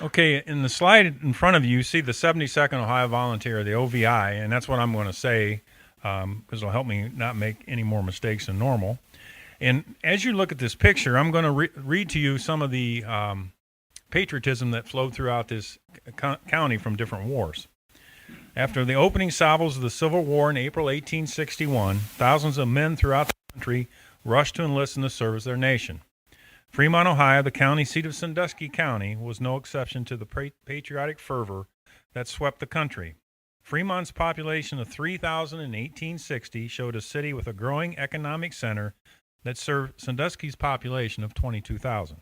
Okay, in the slide in front of you, you see the 72nd Ohio Volunteer, the OVI, and that's what I'm going to say because it'll help me not make any more mistakes than normal. And as you look at this picture, I'm going to read to you some of the patriotism that flowed throughout this county from different wars. After the opening salvos of the Civil War in April 1861, thousands of men throughout the country rushed to enlist in the service of their nation. Fremont, Ohio, the county seat of Sandusky County, was no exception to the patriotic fervor that swept the country. Fremont's population of 3,000 in 1860 showed a city with a growing economic center that served Sandusky's population of 22,000.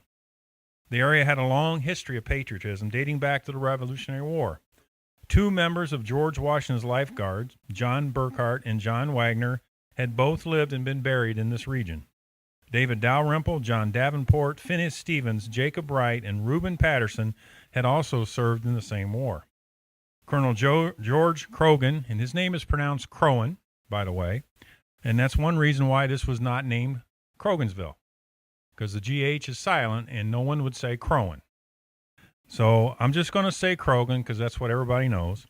The area had a long history of patriotism dating back to the Revolutionary War. Two members of George Washington's Life Guards, John Burkhart and John Wagner, had both lived and been buried in this region. David Dalrymple, John Davenport, Phineas Stevens, Jacob Wright, and Reuben Patterson had also served in the same war. Colonel George Croghan, and his name is pronounced Crowan, by the way, and that's one reason why this was not named Croghansville, because the GH is silent and no one would say Crowan. So I'm just going to say Croghan because that's what everybody knows.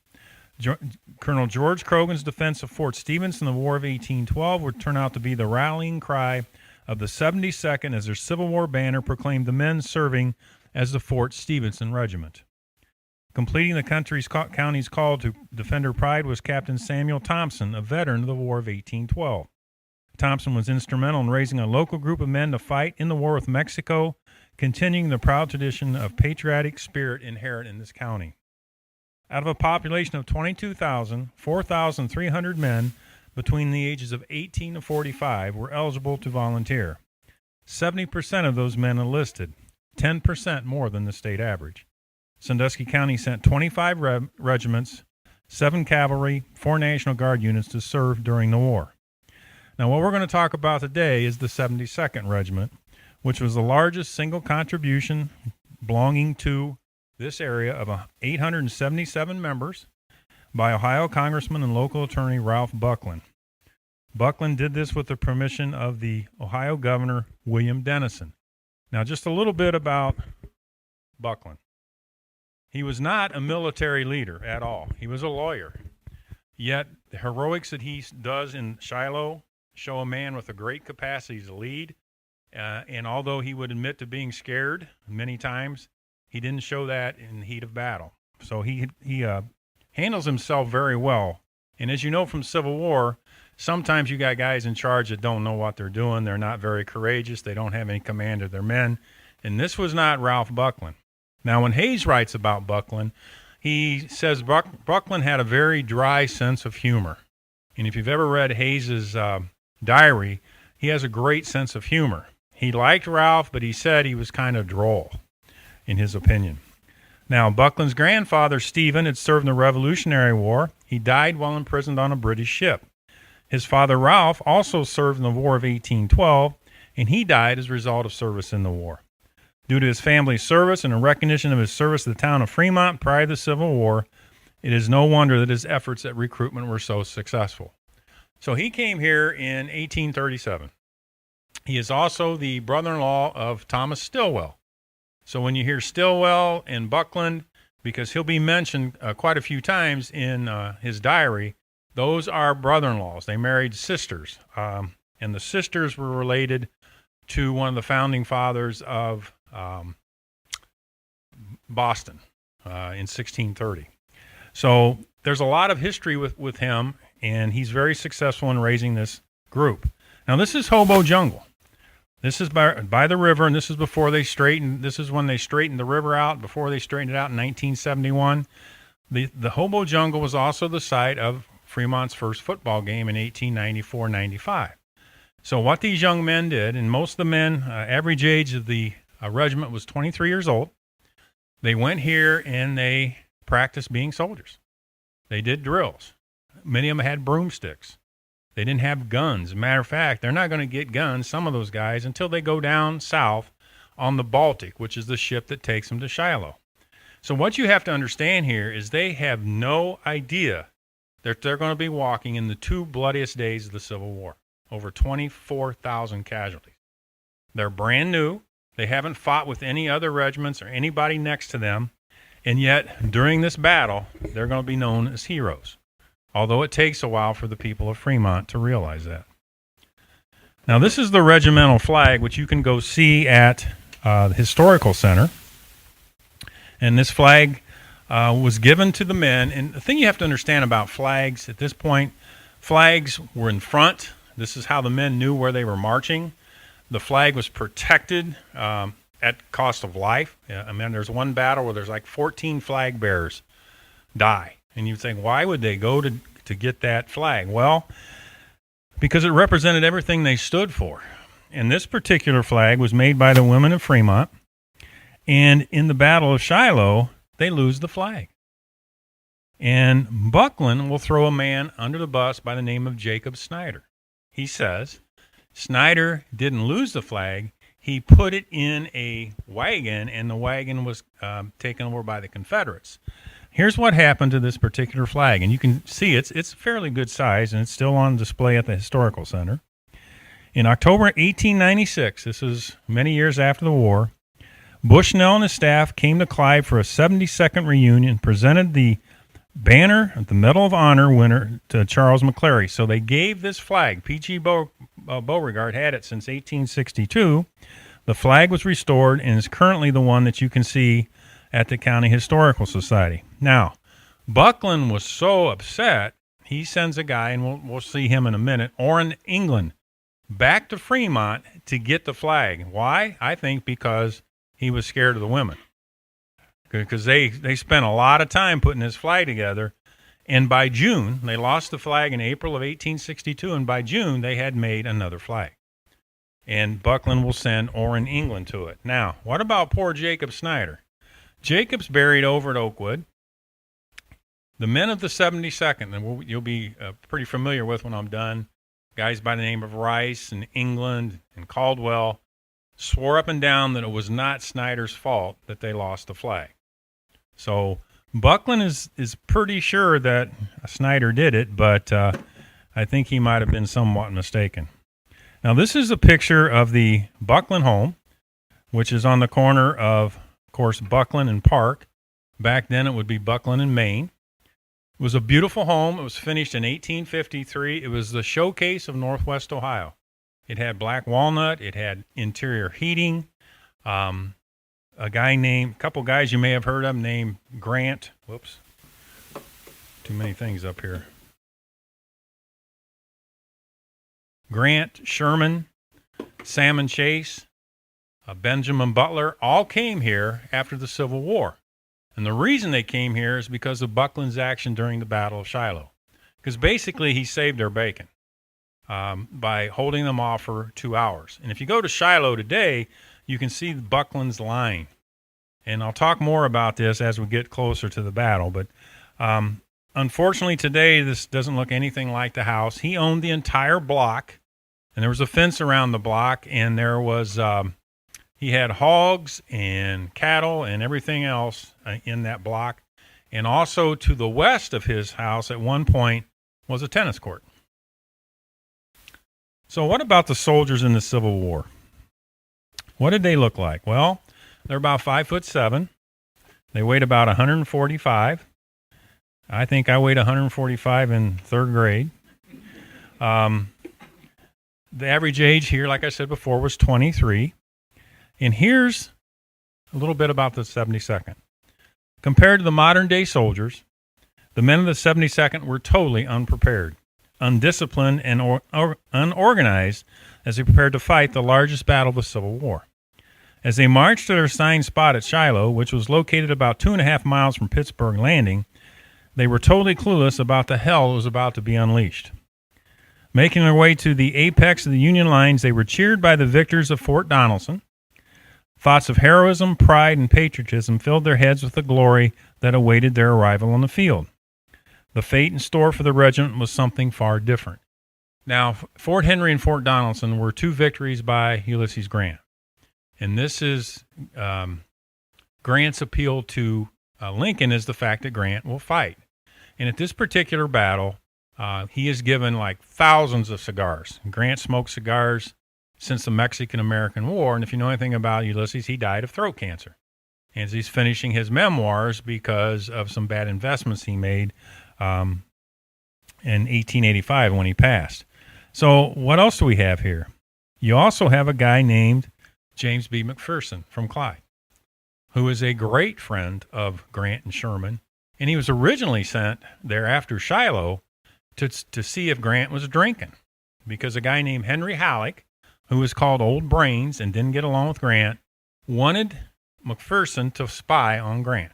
Colonel George Croghan's defense of Fort Stevens in the War of 1812 would turn out to be the rallying cry of the 72nd as their Civil War banner proclaimed the men serving as the Fort Stephenson Regiment. Completing the county's call to defend her pride was Captain Samuel Thompson, a veteran of the War of 1812. Thompson was instrumental in raising a local group of men to fight in the war with Mexico, continuing the proud tradition of patriotic spirit inherent in this county. Out of a population of 22,000, 4,300 men between the ages of 18 and 45 were eligible to volunteer. 70% of those men enlisted, 10% more than the state average. Sandusky County sent 25 regiments, 7 cavalry, 4 National Guard units to serve during the war. Now, what we're going to talk about today is the 72nd Regiment, which was the largest single contribution belonging to this area of 877 members by Ohio Congressman and local attorney Ralph Buckland. Buckland did this with the permission of the Ohio Governor William Dennison. Now, just a little bit about Buckland. He was not a military leader at all. He was a lawyer. Yet the heroics that he does in Shiloh show a man with a great capacity to lead. And although he would admit to being scared many times, he didn't show that in the heat of battle. So he handles himself very well. And as you know from Civil War, sometimes you got guys in charge that don't know what they're doing. They're not very courageous. They don't have any command of their men. And this was not Ralph Buckland. Now, when Hayes writes about Buckland, he says Buckland had a very dry sense of humor. And if you've ever read Hayes's diary, he has a great sense of humor. He liked Ralph, but he said he was kind of droll, in his opinion. Now, Buckland's grandfather, Stephen, had served in the Revolutionary War. He died while imprisoned on a British ship. His father, Ralph, also served in the War of 1812, and he died as a result of service in the war. Due to his family's service and in recognition of his service to the town of Fremont prior to the Civil War, it is no wonder that his efforts at recruitment were so successful. So he came here in 1837. He is also the brother-in-law of Thomas Stillwell. So when you hear Stillwell and Buckland, because he'll be mentioned quite a few times in his diary, those are brother-in-laws. They married sisters, and the sisters were related to one of the founding fathers of Boston in 1630. So there's a lot of history with him, and he's very successful in raising this group. Now, this is Hobo Jungle. This is by the river, and this is before they straightened. This is when they straightened the river out, before they straightened it out in 1971. The Hobo Jungle was also the site of Fremont's first football game in 1894-95. So what these young men did, and most of the men, average age of the regiment was 23 years old. They went here and they practiced being soldiers. They did drills. Many of them had broomsticks. They didn't have guns. As a matter of fact, they're not going to get guns, some of those guys, until they go down south on the Baltic, which is the ship that takes them to Shiloh. So what you have to understand here is they have no idea that they're going to be walking in the 2 bloodiest days of the Civil War. Over 24,000 casualties. They're brand new. They haven't fought with any other regiments or anybody next to them. And yet, during this battle, they're going to be known as heroes, although it takes a while for the people of Fremont to realize that. Now, this is the regimental flag, which you can go see at the Historical Center. And this flag was given to the men. And the thing you have to understand about flags at this point, flags were in front. This is how the men knew where they were marching. The flag was protected at cost of life. I mean, there's one battle where there's like 14 flag bearers die. And you think, why would they go to get that flag? Well, because it represented everything they stood for. And this particular flag was made by the women of Fremont. And in the Battle of Shiloh, they lose the flag. And Buckland will throw a man under the bus by the name of Jacob Snyder. He says Snyder didn't lose the flag. He put it in a wagon, and the wagon was taken over by the Confederates. Here's what happened to this particular flag, and you can see it's fairly good size, and it's still on display at the Historical Center. In October 1896, this is many years after the war, Bushnell and his staff came to Clive for a 72nd reunion, presented the banner, the Medal of Honor winner, to Charles McClary. So they gave this flag. P.G. Beauregard had it since 1862. The flag was restored and is currently the one that you can see at the County Historical Society. Now, Buckland was so upset, he sends a guy, and we'll see him in a minute, Orrin England, back to Fremont to get the flag. Why? I think because he was scared of the women. Because they spent a lot of time putting this flag together. And by June, they lost the flag in April of 1862, and by June, they had made another flag. And Buckland will send Orrin England to it. Now, what about poor Jacob Snyder? Jacob's buried over at Oakwood. The men of the 72nd, and you'll be pretty familiar with when I'm done, guys by the name of Rice and England and Caldwell, swore up and down that it was not Snyder's fault that they lost the flag. So Buckland is pretty sure that Snyder did it, but I think he might have been somewhat mistaken. Now, this is a picture of the Buckland home, which is on the corner of course, Buckland and Park. Back then, it would be Buckland and Maine. It was a beautiful home. It was finished in 1853. It was the showcase of Northwest Ohio. It had black walnut. It had interior heating. A couple guys you may have heard of named Grant. Whoops. Too many things up here. Grant, Sherman, Salmon Chase, Benjamin Butler, all came here after the Civil War. And the reason they came here is because of Buckland's action during the Battle of Shiloh. Because basically he saved their bacon by holding them off for 2 hours. And if you go to Shiloh today, you can see Buckland's line. And I'll talk more about this as we get closer to the battle. But unfortunately today, this doesn't look anything like the house. He owned the entire block, and there was a fence around the block, and there was he had hogs and cattle and everything else in that block. And also to the west of his house at one point was a tennis court. So what about the soldiers in the Civil War? What did they look like? Well, they're about 5'7". They weighed about 145. I think I weighed 145 in third grade. The average age here, like I said before, was 23. And here's a little bit about the 72nd. Compared to the modern-day soldiers, the men of the 72nd were totally unprepared, undisciplined, and unorganized as they prepared to fight the largest battle of the Civil War. As they marched to their assigned spot at Shiloh, which was located about 2.5 miles from Pittsburgh Landing, they were totally clueless about the hell that was about to be unleashed. Making their way to the apex of the Union lines, they were cheered by the victors of Fort Donelson. Thoughts of heroism, pride, and patriotism filled their heads with the glory that awaited their arrival on the field. The fate in store for the regiment was something far different. Now, Fort Henry and Fort Donelson were two victories by Ulysses Grant. And this is Grant's appeal to Lincoln is the fact that Grant will fight. And at this particular battle, he is given like thousands of cigars. Grant smoked cigars since the Mexican-American War. And if you know anything about Ulysses, he died of throat cancer. as he's finishing his memoirs because of some bad investments he made in 1885 when he passed. So what else do we have here? You also have a guy named James B. McPherson from Clyde, who is a great friend of Grant and Sherman, and he was originally sent there after Shiloh to see if Grant was drinking, because a guy named Henry Halleck, who was called Old Brains and didn't get along with Grant, wanted McPherson to spy on Grant.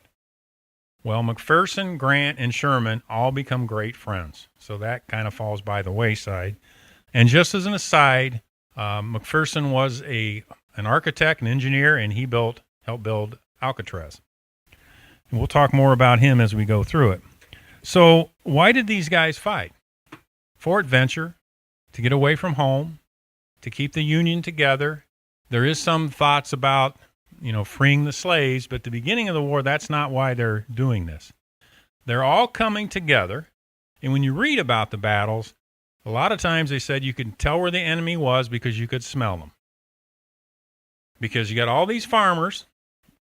Well, McPherson, Grant, and Sherman all become great friends, so that kind of falls by the wayside. And just as an aside, McPherson was an architect, an engineer, and he helped build Alcatraz. And we'll talk more about him as we go through it. So why did these guys fight? For adventure, to get away from home, to keep the Union together. There is some thoughts about, freeing the slaves, but at the beginning of the war, that's not why they're doing this. They're all coming together, and when you read about the battles, a lot of times they said you could tell where the enemy was because you could smell them. Because you got all these farmers,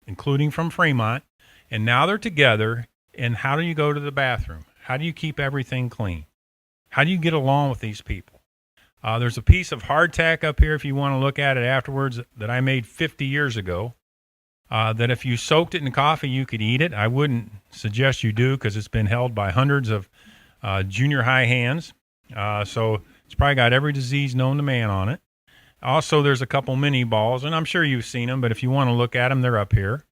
including from Fremont, and now they're together, and how do you go to the bathroom? How do you keep everything clean? How do you get along with these people? There's a piece of hardtack up here if you want to look at it afterwards that I made 50 years ago, that if you soaked it in coffee, you could eat it. I wouldn't suggest you do because it's been held by hundreds of junior high hands. So it's probably got every disease known to man on it. Also, there's a couple mini balls, and I'm sure you've seen them, but if you want to look at them, they're up here.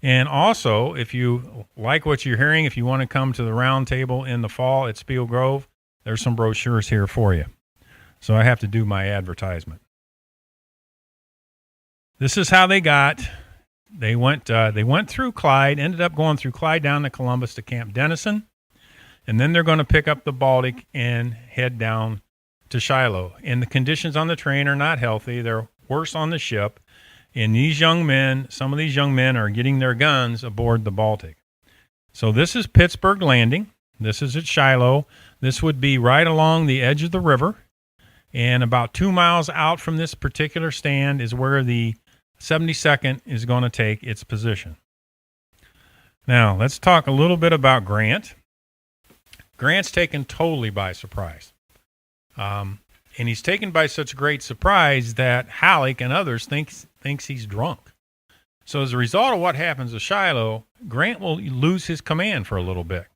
And also, if you like what you're hearing, if you want to come to the round table in the fall at Spiel Grove, there's some brochures here for you. So I have to do my advertisement. This is how they went through Clyde, ended up going through Clyde down to Columbus to Camp Dennison, and then they're going to pick up the Baltic and head down to Shiloh. And the conditions on the train are not healthy. They're worse on the ship. And some of these young men are getting their guns aboard the Baltic. So this is Pittsburgh Landing. This is at Shiloh. This would be right along the edge of the river. And about 2 miles out from this particular stand is where the 72nd is going to take its position. Now, let's talk a little bit about Grant. Grant's taken totally by surprise. And he's taken by such great surprise that Halleck and others thinks he's drunk. So as a result of what happens at Shiloh, Grant will lose his command for a little bit.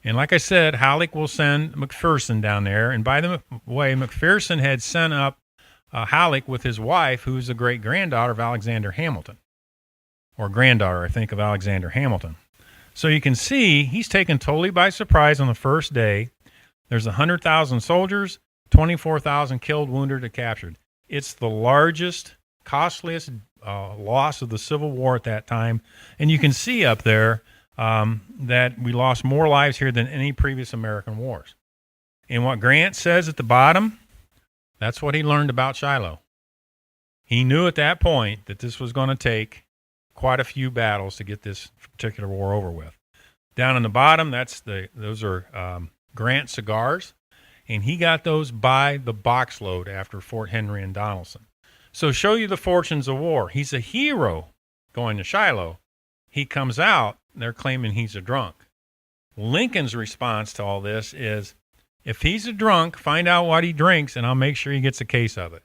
And like I said, Halleck will send McPherson down there. And by the way, McPherson had sent up Halleck with his wife, who's the great-granddaughter of Alexander Hamilton. Or granddaughter, I think, of Alexander Hamilton. So you can see he's taken totally by surprise on the first day. There's 100,000 soldiers, 24,000 killed, wounded, or captured. It's the largest, costliest loss of the Civil War at that time. And you can see up there that we lost more lives here than any previous American wars. And what Grant says at the bottom, that's what he learned about Shiloh. He knew at that point that this was going to take quite a few battles to get this particular war over with. Down in the bottom, those are Grant cigars, and he got those by the boxload after Fort Henry and Donelson. So show you the fortunes of war. He's a hero going to Shiloh. He comes out, they're claiming he's a drunk. Lincoln's response to all this is, if he's a drunk, find out what he drinks, and I'll make sure he gets a case of it,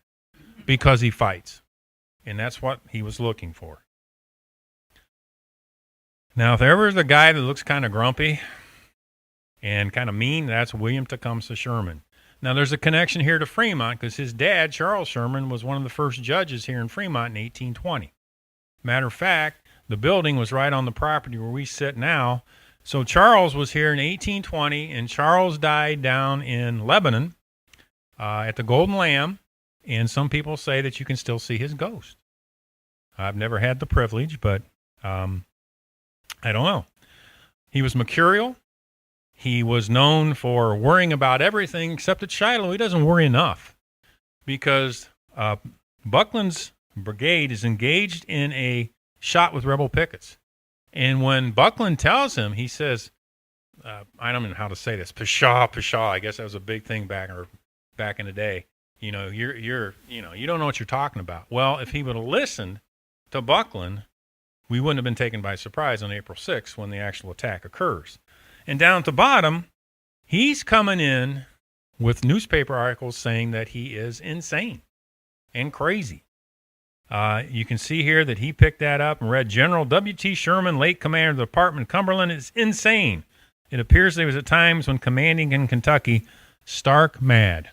because he fights. And that's what he was looking for. Now, if there ever is a guy that looks kind of grumpy and kind of mean, that's William Tecumseh Sherman. Now, there's a connection here to Fremont because his dad, Charles Sherman, was one of the first judges here in Fremont in 1820. Matter of fact, the building was right on the property where we sit now. So Charles was here in 1820, and Charles died down in Lebanon at the Golden Lamb, and some people say that you can still see his ghost. I've never had the privilege, but I don't know. He was mercurial. He was known for worrying about everything, except at Shiloh, he doesn't worry enough because Buckland's brigade is engaged in a shot with rebel pickets. And when Buckland tells him, he says, I don't know how to say this, pshaw, pshaw. I guess that was a big thing back in the day. You don't know what you're talking about. Well, if he would have listened to Buckland, we wouldn't have been taken by surprise on April 6th when the actual attack occurs. And down at the bottom, he's coming in with newspaper articles saying that he is insane and crazy. You can see here that he picked that up and read, General W.T. Sherman, late commander of the Department of Cumberland, is insane. It appears there was at times when commanding in Kentucky, stark mad.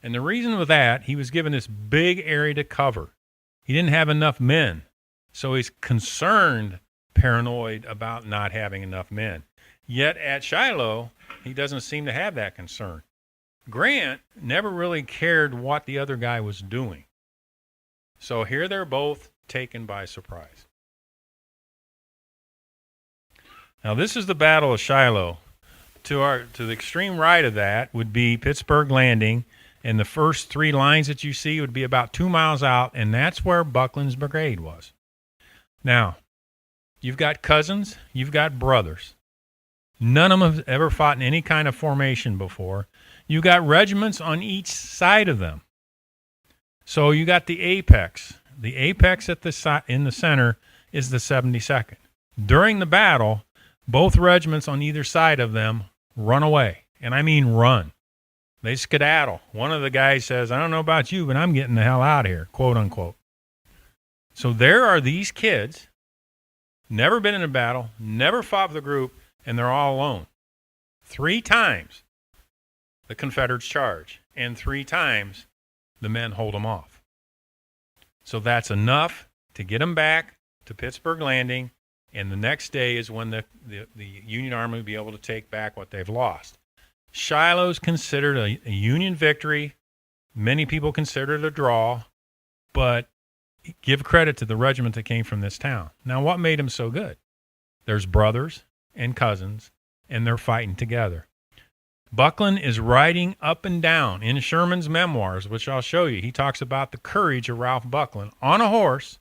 And the reason for that, he was given this big area to cover. He didn't have enough men. So he's concerned, paranoid about not having enough men. Yet at Shiloh, he doesn't seem to have that concern. Grant never really cared what the other guy was doing. So here they're both taken by surprise. Now this is the Battle of Shiloh. To the extreme right of that would be Pittsburgh Landing, and the first three lines that you see would be about 2 miles out, and that's where Buckland's brigade was. Now, you've got cousins, you've got brothers. None of them have ever fought in any kind of formation before. You've got regiments on each side of them. So you got the apex. The apex in the center is the 72nd. During the battle, both regiments on either side of them run away. And I mean run. They skedaddle. One of the guys says, I don't know about you, but I'm getting the hell out of here, quote unquote. So there are these kids, never been in a battle, never fought with a group, and they're all alone. 3 times the Confederates charge, and 3 times the men hold them off. So that's enough to get them back to Pittsburgh Landing, and the next day is when the Union Army will be able to take back what they've lost. Shiloh's considered a Union victory. Many people consider it a draw, but give credit to the regiment that came from this town. Now, what made them so good? There's brothers and cousins, and they're fighting together. Buckland is riding up and down in Sherman's memoirs, which I'll show you. He talks about the courage of Ralph Buckland on a horse,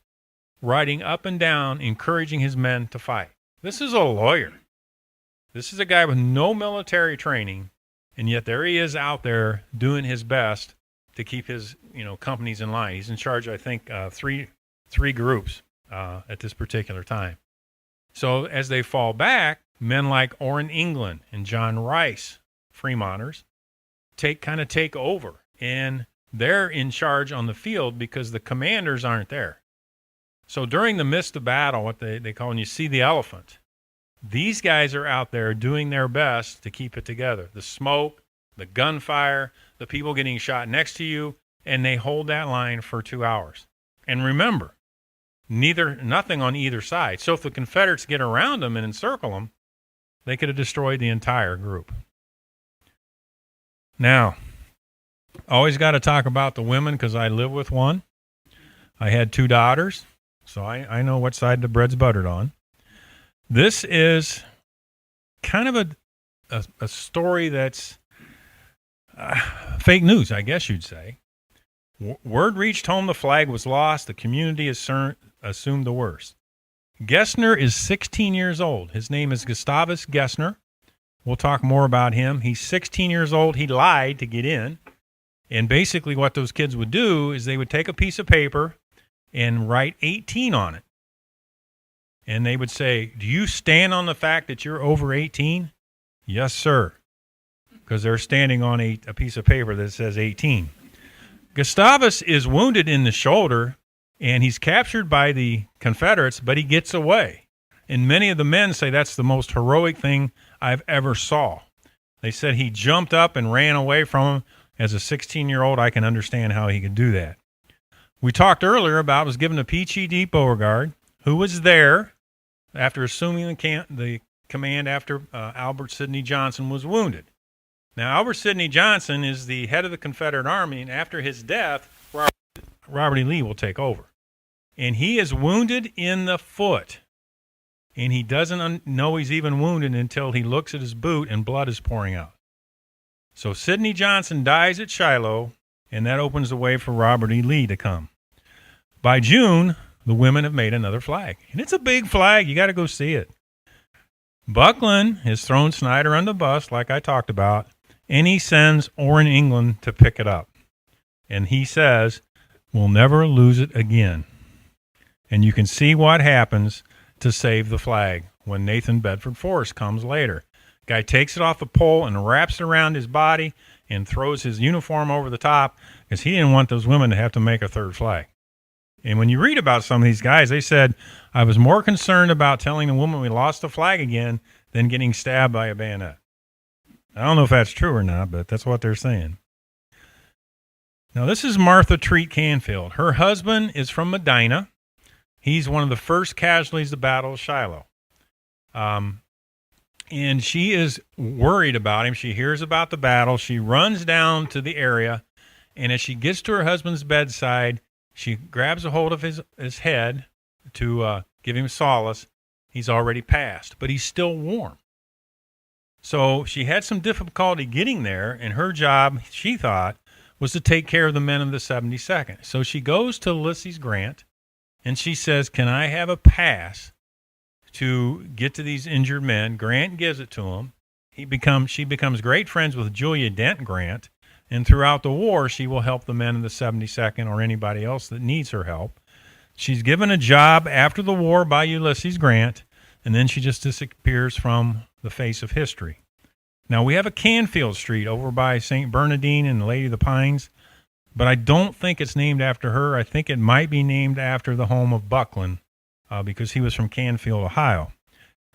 riding up and down, encouraging his men to fight. This is a lawyer. This is a guy with no military training, and yet there he is out there doing his best to keep his companies in line. He's in charge, I think, three groups at this particular time. So as they fall back, men like Orrin England and John Rice, Fremonters, take over, and they're in charge on the field because the commanders aren't there. So during the midst of battle, what they call, when you see the elephant, these guys are out there doing their best to keep it together. The smoke, the gunfire, the people getting shot next to you, and they hold that line for 2 hours. And remember, nothing on either side. So if the Confederates get around them and encircle them, they could have destroyed the entire group. Now, always got to talk about the women because I live with one. I had 2 daughters, so I know what side the bread's buttered on. This is kind of a story that's fake news, I guess you'd say. Word reached home the flag was lost. The community assumed the worst. Gessner is 16 years old. His name is Gustavus Gessner. We'll talk more about him. He's 16 years old. He lied to get in. And basically what those kids would do is they would take a piece of paper and write 18 on it. And they would say, do you stand on the fact that you're over 18? Yes, sir. Because they're standing on a piece of paper that says 18. Gustavus is wounded in the shoulder, and he's captured by the Confederates, but he gets away. And many of the men say that's the most heroic thing I've ever saw. They said he jumped up and ran away from him. As a 16-year-old, I can understand how he could do that. We talked earlier about was given to P.G.D. Beauregard, who was there after assuming the command after Albert Sidney Johnson was wounded. Now, Albert Sidney Johnson is the head of the Confederate Army, and after his death, Robert E. Lee will take over. And he is wounded in the foot, and he doesn't know he's even wounded until he looks at his boot and blood is pouring out. So Sidney Johnson dies at Shiloh, and that opens the way for Robert E. Lee to come. By June, the women have made another flag, and it's a big flag. You got to go see it. Buckland has thrown Snyder on the bus, like I talked about, and he sends Orrin England to pick it up. And he says, we'll never lose it again. And you can see what happens to save the flag when Nathan Bedford Forrest comes later. Guy takes it off the pole and wraps it around his body and throws his uniform over the top because he didn't want those women to have to make a third flag. And when you read about some of these guys, they said, I was more concerned about telling the woman we lost the flag again than getting stabbed by a bayonet. I don't know if that's true or not, but that's what they're saying. Now, this is Martha Treat Canfield. Her husband is from Medina. He's one of the first casualties of the Battle of Shiloh. And she is worried about him. She hears about the battle. She runs down to the area, and as she gets to her husband's bedside, she grabs a hold of his head to give him solace. He's already passed, but he's still warm. So she had some difficulty getting there, and her job, she thought, was to take care of the men of the 72nd. So she goes to Ulysses Grant, and she says, can I have a pass to get to these injured men? Grant gives it to him. She becomes great friends with Julia Dent Grant, and throughout the war, she will help the men in the 72nd or anybody else that needs her help. She's given a job after the war by Ulysses Grant, and then she just disappears from the face of history. Now, we have a Canfield Street over by St. Bernardine and Lady of the Pines, but I don't think it's named after her. I think it might be named after the home of Buckland, because he was from Canfield, Ohio.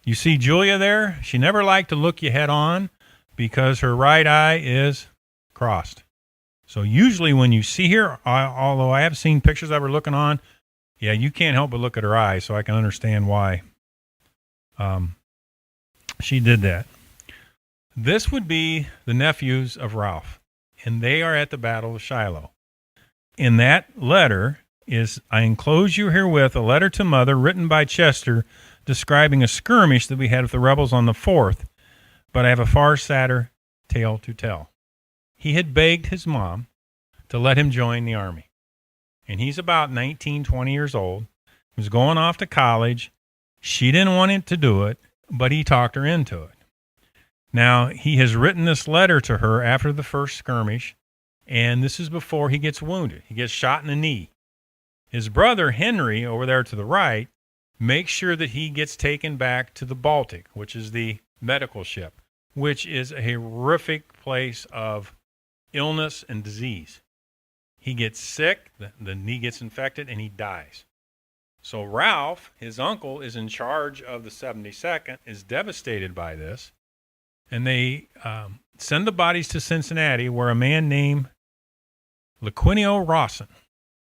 You see Julia there? She never liked to look you head on because her right eye is crossed. So usually when you see her, although I have seen pictures of her looking on, yeah, you can't help but look at her eyes, so I can understand why she did that. This would be the nephews of Ralph, and they are at the Battle of Shiloh. In that letter is, I enclose you herewith a letter to Mother written by Chester describing a skirmish that we had with the rebels on the 4th, but I have a far sadder tale to tell. He had begged his mom to let him join the Army, and he's about 19, 20 years old. He was going off to college. She didn't want him to do it, but he talked her into it. Now, he has written this letter to her after the first skirmish, and this is before he gets wounded. He gets shot in the knee. His brother, Henry, over there to the right, makes sure that he gets taken back to the Baltic, which is the medical ship, which is a horrific place of illness and disease. He gets sick, the knee gets infected, and he dies. So Ralph, his uncle, is in charge of the 72nd, is devastated by this, and they send the bodies to Cincinnati, where a man named Liquinio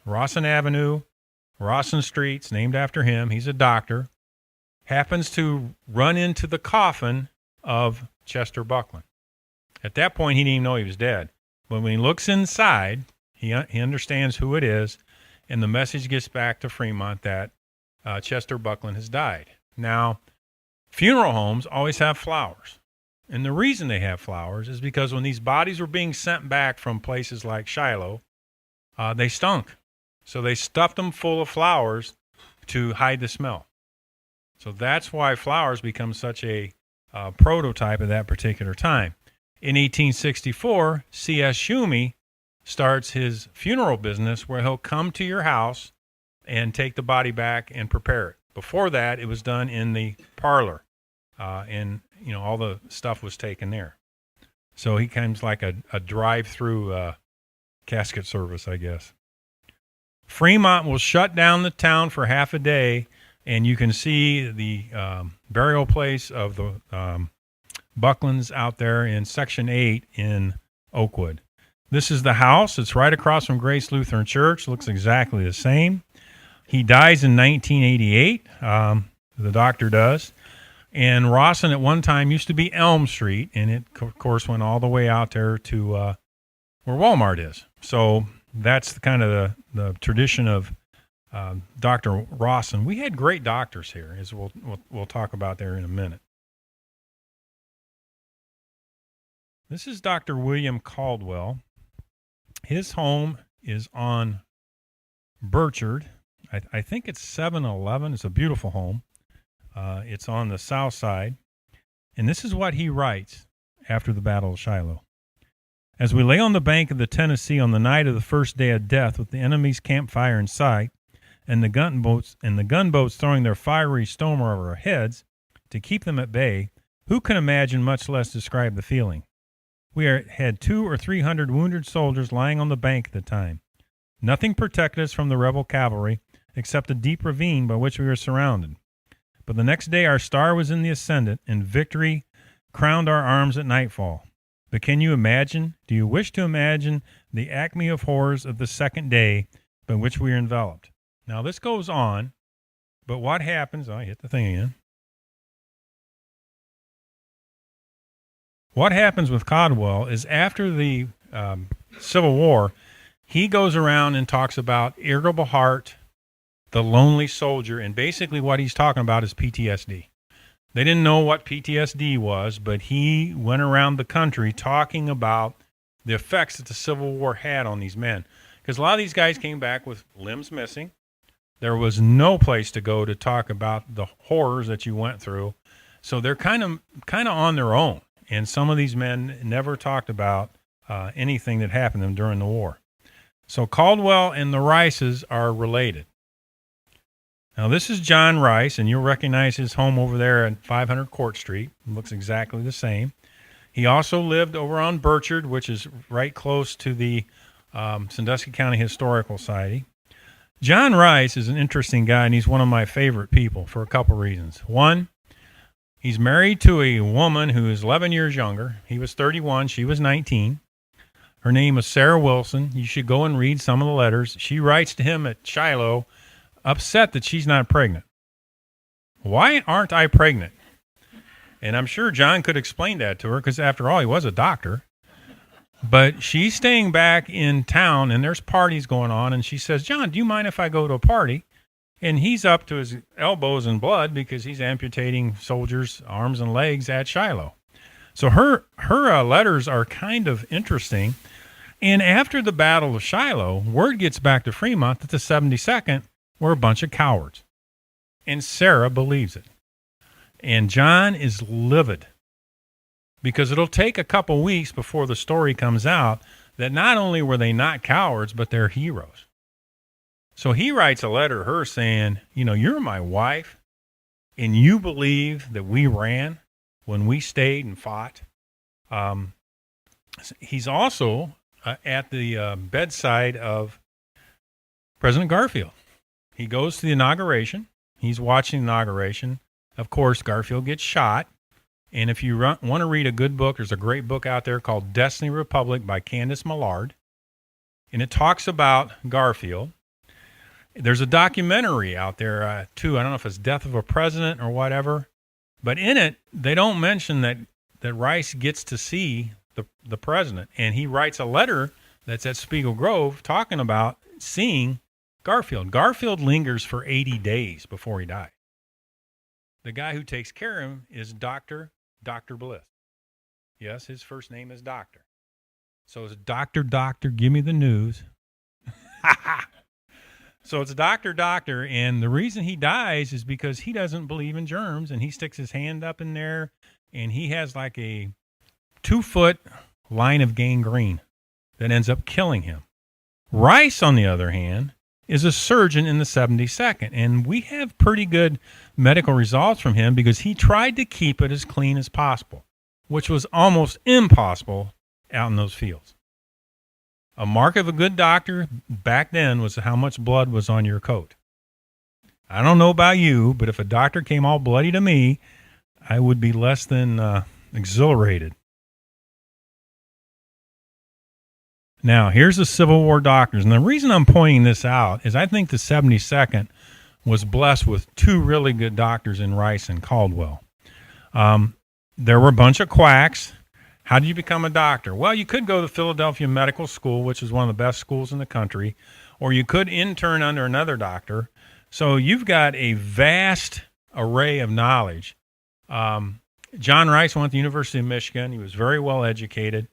Rawson Avenue, Rawson Street's named after him, he's a doctor, happens to run into the coffin of Chester Buckland. At that point, he didn't even know he was dead. But when he looks inside, he understands who it is, and the message gets back to Fremont that Chester Buckland has died. Now, funeral homes always have flowers. And the reason they have flowers is because when these bodies were being sent back from places like Shiloh, they stunk. So they stuffed them full of flowers to hide the smell. So that's why flowers become such a prototype at that particular time. In 1864, C.S. Shumey starts his funeral business where he'll come to your house and take the body back and prepare it. Before that, it was done in the parlor, and all the stuff was taken there. So he comes like a drive-through casket service, I guess. Fremont will shut down the town for half a day, and you can see the burial place of the Bucklands out there in Section 8 in Oakwood. This is the house. It's right across from Grace Lutheran Church. Looks exactly the same. He dies in 1988. The doctor does. And Rawson at one time used to be Elm Street, and it, of course, went all the way out there to where Walmart is. So that's kind of the tradition of Dr. Rawson. We had great doctors here, as we'll talk about there in a minute. This is Dr. William Caldwell. His home is on Burchard. I think it's 711. It's a beautiful home. It's on the south side. And this is what he writes after the Battle of Shiloh. As we lay on the bank of the Tennessee on the night of the first day of death with the enemy's campfire in sight, and the gunboats throwing their fiery storm over our heads to keep them at bay, who can imagine, much less describe the feeling? Had 200 or 300 wounded soldiers lying on the bank at the time. Nothing protected us from the rebel cavalry except a deep ravine by which we were surrounded. But the next day our star was in the ascendant, and victory crowned our arms at nightfall. But can you imagine, do you wish to imagine the acme of horrors of the second day by which we were enveloped? Now this goes on, but what happens, I hit the thing again. What happens with Caldwell is after the Civil War, he goes around and talks about irritable heart, the lonely soldier, and basically what he's talking about is PTSD. They didn't know what PTSD was, but he went around the country talking about the effects that the Civil War had on these men. Because a lot of these guys came back with limbs missing. There was no place to go to talk about the horrors that you went through. So they're kind of on their own. And some of these men never talked about anything that happened to them during the war. So Caldwell and the Rices are related. Now, this is John Rice, and you'll recognize his home over there at 500 Court Street. It looks exactly the same. He also lived over on Burchard, which is right close to the Sandusky County Historical Society. John Rice is an interesting guy, and he's one of my favorite people for a couple reasons. One, he's married to a woman who is 11 years younger. He was 31. She was 19. Her name is Sarah Wilson. You should go and read some of the letters. She writes to him at Shiloh, upset that she's not pregnant. Why aren't I pregnant? And I'm sure John could explain that to her because, after all, he was a doctor. But she's staying back in town, and there's parties going on, and she says, John, do you mind if I go to a party? And he's up to his elbows in blood because he's amputating soldiers' arms and legs at Shiloh. So her letters are kind of interesting. And after the Battle of Shiloh, word gets back to Fremont that the 72nd were a bunch of cowards. And Sarah believes it. And John is livid because it'll take a couple weeks before the story comes out that not only were they not cowards, but they're heroes. So he writes a letter to her saying, you're my wife, and you believe that we ran when we stayed and fought. He's also at the bedside of President Garfield. He goes to the inauguration. He's watching the inauguration. Of course, Garfield gets shot. And if you want to read a good book, there's a great book out there called Destiny Republic by Candace Millard. And it talks about Garfield. There's a documentary out there, too. I don't know if it's Death of a President or whatever. But in it, they don't mention that Rice gets to see the president. And he writes a letter that's at Spiegel Grove talking about seeing Garfield. Garfield lingers for 80 days before he died. The guy who takes care of him is Dr. Bliss. Yes, his first name is Doctor. So it's Doctor, give me the news. So it's Doctor, and the reason he dies is because he doesn't believe in germs, and he sticks his hand up in there, and he has like a 2-foot line of gangrene that ends up killing him. Rice, on the other hand, is a surgeon in the 72nd, and we have pretty good medical results from him because he tried to keep it as clean as possible, which was almost impossible out in those fields. A mark of a good doctor back then was how much blood was on your coat. I don't know about you, but if a doctor came all bloody to me, I would be less than exhilarated. Now, here's the Civil War doctors. And the reason I'm pointing this out is I think the 72nd was blessed with two really good doctors in Rice and Caldwell. There were a bunch of quacks. How did you become a doctor? Well, you could go to Philadelphia Medical School, which is one of the best schools in the country, or you could intern under another doctor. So you've got a vast array of knowledge. John Rice went to the University of Michigan. He was very well educated.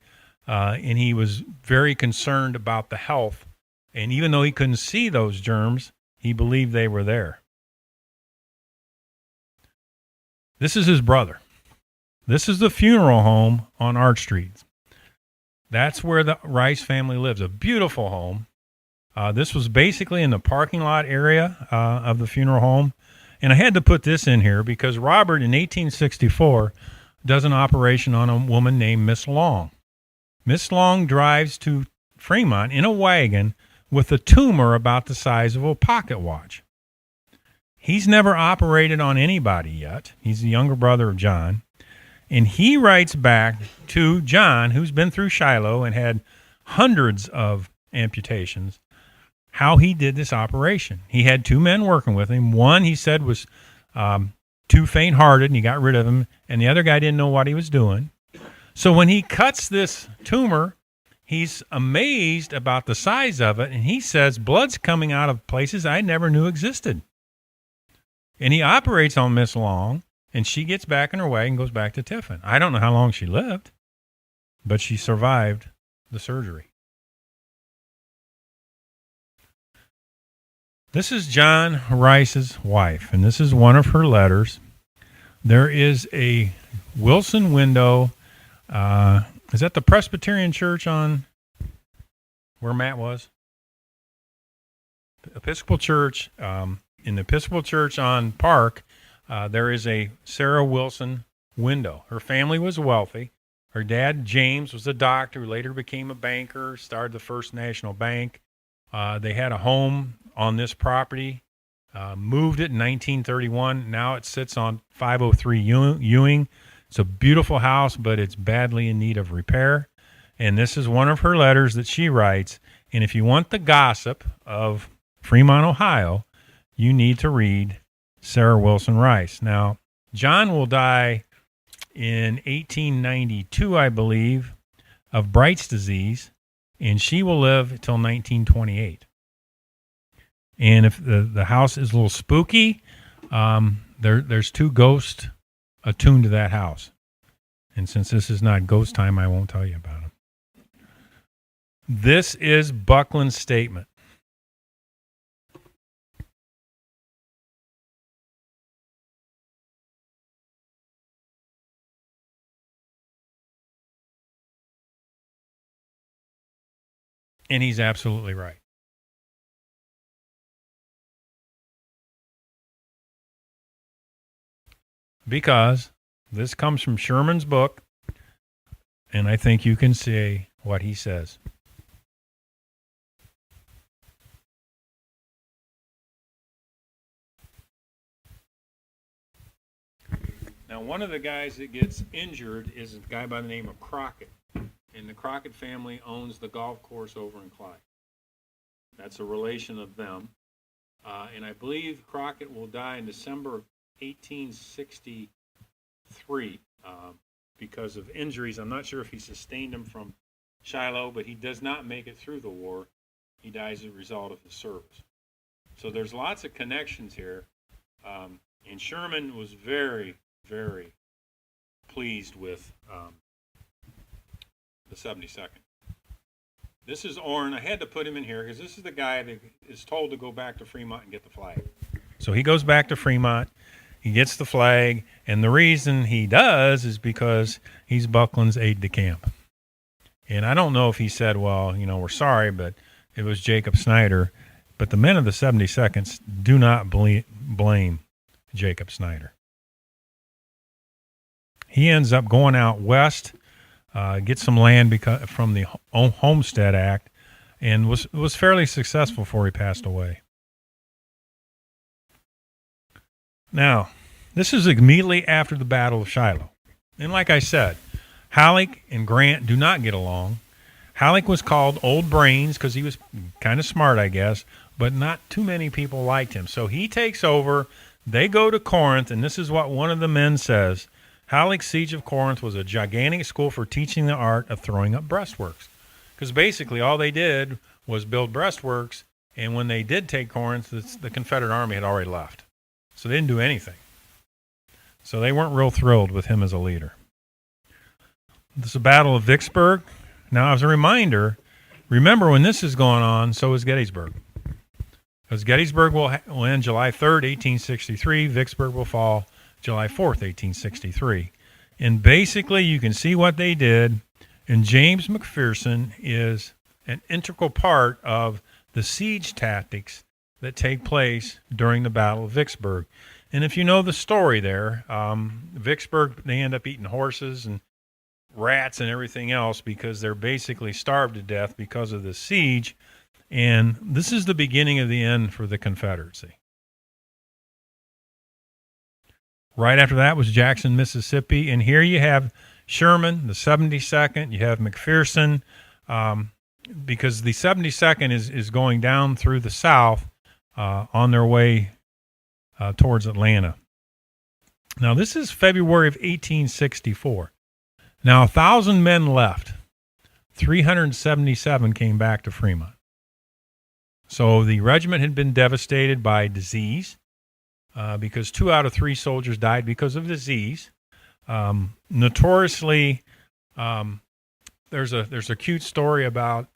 And he was very concerned about the health. And even though he couldn't see those germs, he believed they were there. This is his brother. This is the funeral home on Arch Street. That's where the Rice family lives, a beautiful home. This was basically in the parking lot area of the funeral home. And I had to put this in here because Robert in 1864 does an operation on a woman named Miss Long. Miss Long drives to Fremont in a wagon with a tumor about the size of a pocket watch. He's never operated on anybody yet. He's the younger brother of John. And he writes back to John, who's been through Shiloh and had hundreds of amputations, how he did this operation. He had two men working with him. One, he said, was too faint-hearted, and he got rid of him, and the other guy didn't know what he was doing. So when he cuts this tumor, he's amazed about the size of it, and he says, blood's coming out of places I never knew existed. And he operates on Miss Long, and she gets back in her way and goes back to Tiffin. I don't know how long she lived, but she survived the surgery. This is John Rice's wife, and this is one of her letters. There is a Wilson window. Is that the Presbyterian church on where Matt was? Episcopal church. In the Episcopal church on Park, there is a Sarah Wilson window. Her family was wealthy. Her dad, James, was a doctor who later became a banker, started the First National Bank. They had a home on this property, moved it in 1931. Now it sits on 503 Ewing. It's a beautiful house, but it's badly in need of repair. And this is one of her letters that she writes. And if you want the gossip of Fremont, Ohio, you need to read Sarah Wilson Rice. Now, John will die in 1892, I believe, of Bright's disease, and she will live until 1928. And if the house is a little spooky, there's two ghosts attuned to that house. And since this is not ghost time, I won't tell you about them. This is Buckland's statement. And he's absolutely right. Because this comes from Sherman's book, and I think you can see what he says. Now, one of the guys that gets injured is a guy by the name of Crockett. And the Crockett family owns the golf course over in Clyde. That's a relation of them. And I believe Crockett will die in December of 1863 because of injuries. I'm not sure if he sustained them from Shiloh, but he does not make it through the war. He dies as a result of his service. So there's lots of connections here. And Sherman was very, very pleased with the 72nd. This is Orrin. I had to put him in here because this is the guy that is told to go back to Fremont and get the flag. So he goes back to Fremont. He gets the flag, and the reason he does is because he's Buckland's aide-de-camp. And I don't know if he said, well, we're sorry, but it was Jacob Snyder. But the men of the 72nd do not blame Jacob Snyder. He ends up going out west, get some land from the Homestead Act, and was fairly successful before he passed away. Now, this is immediately after the Battle of Shiloh. And like I said, Halleck and Grant do not get along. Halleck was called Old Brains because he was kind of smart, I guess, but not too many people liked him. So he takes over. They go to Corinth, and this is what one of the men says. Halleck's siege of Corinth was a gigantic school for teaching the art of throwing up breastworks. Because basically all they did was build breastworks, and when they did take Corinth, the Confederate Army had already left. So they didn't do anything. So they weren't real thrilled with him as a leader. This is the Battle of Vicksburg. Now, as a reminder, remember when this is going on, so is Gettysburg. Because Gettysburg will end July 3rd, 1863. Vicksburg will fall July 4th, 1863. And basically, you can see what they did. And James McPherson is an integral part of the siege tactics that take place during the Battle of Vicksburg. And if you know the story there, Vicksburg, they end up eating horses and rats and everything else because they're basically starved to death because of the siege. And this is the beginning of the end for the Confederacy. Right after that was Jackson, Mississippi. And here you have Sherman, the 72nd. You have McPherson, because the 72nd is going down through the South on their way towards Atlanta. Now, this is February of 1864. Now, 1,000 men left. 377 came back to Fremont. So the regiment had been devastated by disease because 2 out of 3 soldiers died because of disease. Notoriously, there's a cute story about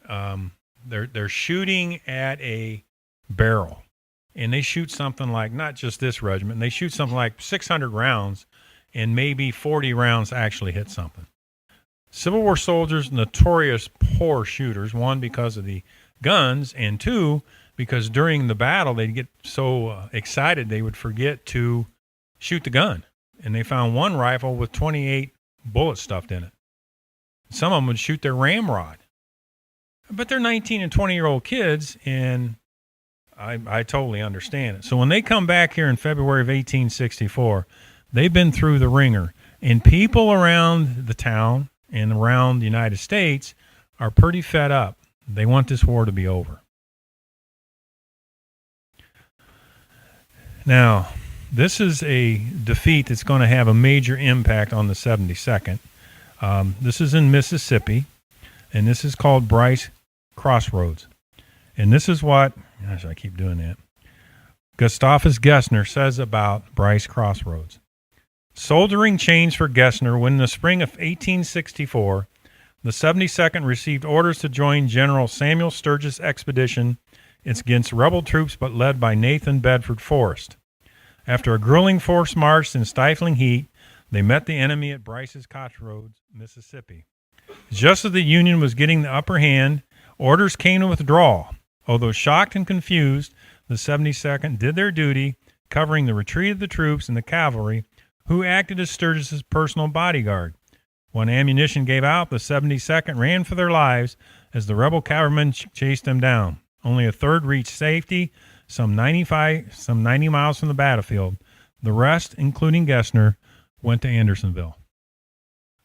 they're shooting at a barrel, and they shoot something like, not just this regiment, they shoot something like 600 rounds, and maybe 40 rounds actually hit something. Civil War soldiers, notorious poor shooters, one, because of the guns, and two, because during the battle they'd get so excited they would forget to shoot the gun. And they found one rifle with 28 bullets stuffed in it. Some of them would shoot their ramrod. But they're 19 and 20-year-old kids, and I totally understand it. So when they come back here in February of 1864, they've been through the ringer. And people around the town and around the United States are pretty fed up. They want this war to be over. Now, this is a defeat that's going to have a major impact on the 72nd. This is in Mississippi, and this is called Bryce Crossroads. And this is what, gosh, I keep doing that, Gustavus Gessner says about Bryce Crossroads. Soldering chains for Gessner when in the spring of 1864, the 72nd received orders to join General Samuel Sturgis' expedition against rebel troops but led by Nathan Bedford Forrest. After a grueling forced march and stifling heat, they met the enemy at Bryce's Crossroads, Mississippi. Just as the Union was getting the upper hand, orders came to withdraw. Although shocked and confused, the 72nd did their duty, covering the retreat of the troops and the cavalry, who acted as Sturgis's personal bodyguard. When ammunition gave out, the 72nd ran for their lives as the rebel cavalrymen chased them down. Only a third reached safety, some 90 miles from the battlefield. The rest, including Gessner, went to Andersonville.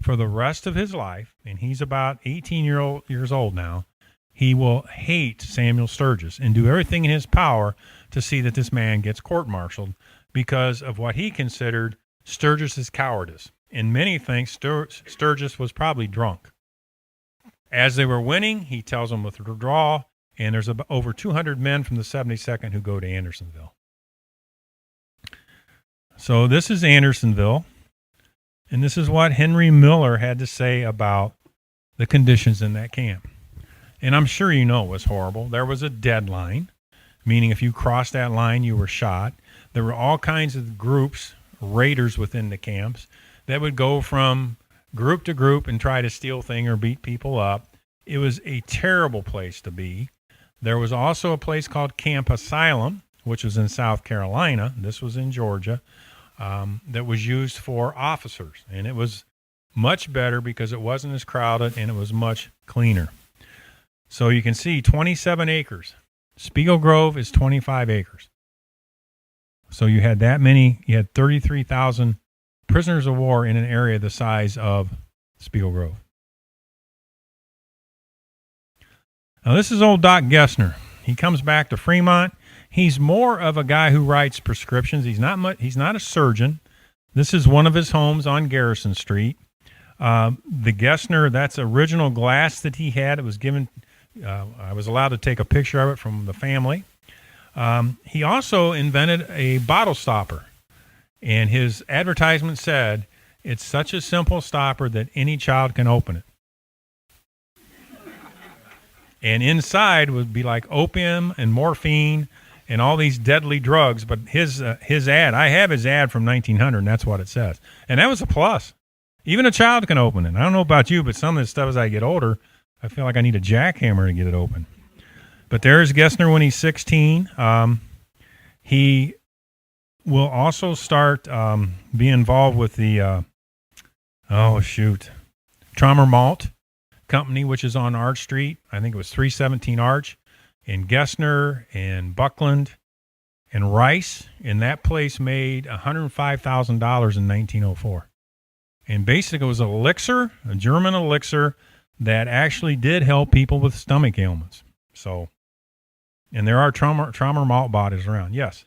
For the rest of his life, and he's about 18 years old now, he will hate Samuel Sturgis and do everything in his power to see that this man gets court-martialed because of what he considered Sturgis's cowardice. And many think Sturgis was probably drunk. As they were winning, he tells them to withdraw, and there's over 200 men from the 72nd who go to Andersonville. So this is Andersonville, and this is what Henry Miller had to say about the conditions in that camp. And I'm sure you know it was horrible. There was a deadline, meaning if you crossed that line, you were shot. There were all kinds of groups, raiders within the camps, that would go from group to group and try to steal things or beat people up. It was a terrible place to be. There was also a place called Camp Asylum, which was in South Carolina. This was in Georgia, that was used for officers. And it was much better because it wasn't as crowded and it was much cleaner. So you can see 27 acres. Spiegel Grove is 25 acres. So you had that many, you had 33,000 prisoners of war in an area the size of Spiegel Grove. Now this is old Doc Gessner. He comes back to Fremont. He's more of a guy who writes prescriptions. He's not a surgeon. This is one of his homes on Garrison Street. The Gessner, that's original glass that he had. It was given, I was allowed to take a picture of it from the family. He also invented a bottle stopper. And his advertisement said, "It's such a simple stopper that any child can open it." And inside would be like opium and morphine and all these deadly drugs. But his ad, I have his ad from 1900, and that's what it says. And that was a plus. Even a child can open it. I don't know about you, but some of this stuff as I get older, I feel like I need a jackhammer to get it open. But there's Gessner when he's 16. He will also start be involved with the Trommer Malt Company, which is on Arch Street. I think it was 317 Arch. And Gessner and Buckland and Rice, and that place made $105,000 in 1904. And basically it was an elixir, a German elixir, that actually did help people with stomach ailments. So, and there are Trommer malt bottles around. Yes.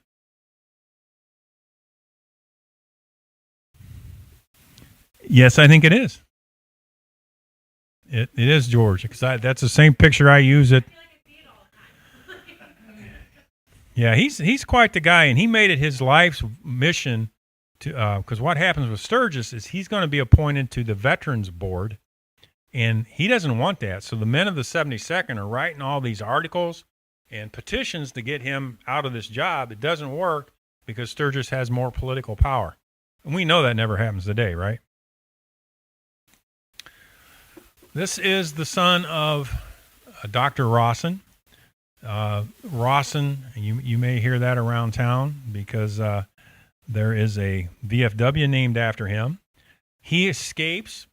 Yes, I think it is. It is George, because that's the same picture I use it. Yeah, he's quite the guy, and he made it his life's mission to, because what happens with Sturgis is he's going to be appointed to the Veterans Board, and he doesn't want that. So the men of the 72nd are writing all these articles and petitions to get him out of this job. It doesn't work because Sturgis has more political power. And we know that never happens today, right? This is the son of Dr. Rawson. Rawson, you may hear that around town because there is a VFW named after him. He escapes